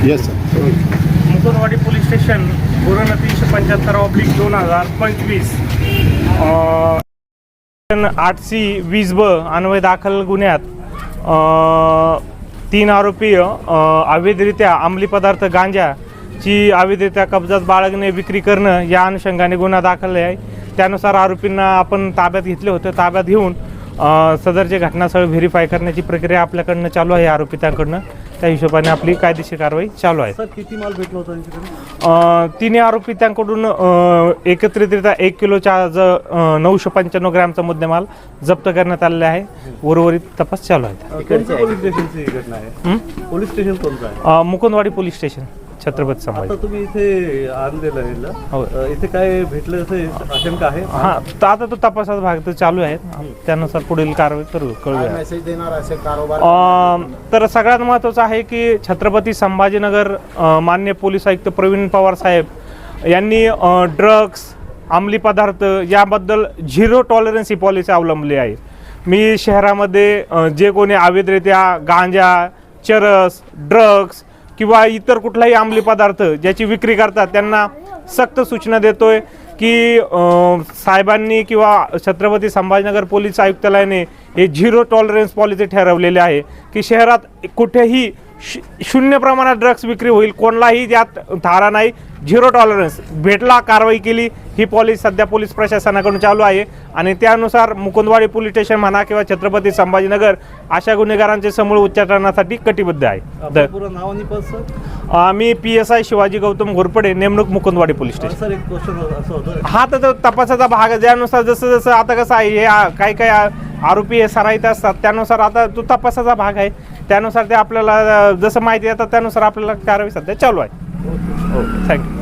Yes sir. Mukundwadi police station गुन्हा 375/2025 8C-20B Anvay दाखल गुन्ह्यात 3 आरोपी अवैधरित्या अंमली पदार्थ गांजाची अवैधरित्या कब्जात बाळगणे विक्री करणं या अनुषंगाने गुन्हा दाखल आहे. त्यानुसार आरोपींना आपण ताब्यात घेतले होते. ताब्यात घेऊन सदरचे घटनास्थळ व्हेरीफाय करण्याची प्रक्रिया आपल्याकडनं चालू आहे आरोपितांकडनं. त्या हिशोबाने आपली कायदेशीर कारवाई चालू आहे. सर किती माल भेटला होता? तिन्ही आरोपितांकडून एकत्रितरित्या 1 किलोच्या 995 ग्रॅमचा मुद्देमाल जप्त करण्यात आलेला आहे. उर्वरित तपास चालू आहे. पोलीस स्टेशनची घटना आहे. पोलीस स्टेशन कोणतं आहे? Mukundwadi police station, Chhatrapati Sambhaji. आता तुम्ही इथे आणलेलं आहे, इथे काय भेटलं असे आशंका आहे? हां, तर आता तो तपासाचा भाग तर चालू आहे. त्यानुसार पुढील कारवाई करूया. मेसेज देणार असे कारोबार. तर सगळ्यात महत्त्वाचं आहे की छत्रपती संभाजीनगर मान्य पोलीस आयुक्त प्रवीण पवार साहेब यांनी ड्रग्स, अंमली पदार्थ याबद्दल 0 टॉलरन्स ही पॉलिसी अवलंबली आहे. मी शहरामध्ये जे कोणी अवैधरित्या गांजा, चरस, ड्रग्स किंवा इतर कुठलाही अंमली पदार्थ ज्याची विक्री करतात त्यांना सक्त सूचना देतोय की साहेबांनी किंवा छत्रपती संभाजीनगर पोलीस आयुक्तालयाने हे 0 टॉलरन्स पॉलिसी ठरवलेले आहे की शहरात कुठेही शून्य प्रमाणात ड्रग्स विक्री होईल, कोणालाही यात धारा नाही. 0 टॉलरन्स भेटला कारवाई केली ही पॉलिसी सध्या पोलीस प्रशासनाकडून चालू आहे. आणि त्यानुसार मुकुंदवाडी पोलीस स्टेशन म्हणा किंवा छत्रपती संभाजीनगर अशा गुन्हेगारांचे समूळ उच्चाटनासाठी कटिबद्ध आहे. मी PSI शिवाजी गौतम घोरपडे, नेमणूक मुकुंदवाडी पोलीस स्टेशन. सर एक क्वेश्चन असं होतं, हा तर तपासाचा भाग आहे. ज्यानुसार जसं जसं आता कसं आहे हे काही आरोपी हे सराईत असतात त्यानुसार आता तो तपासाचा भाग आहे. त्यानुसार ते आपल्याला जसं माहिती येतात त्यानुसार आपल्याला कारवाई सध्या चालू आहे. थँक्यू.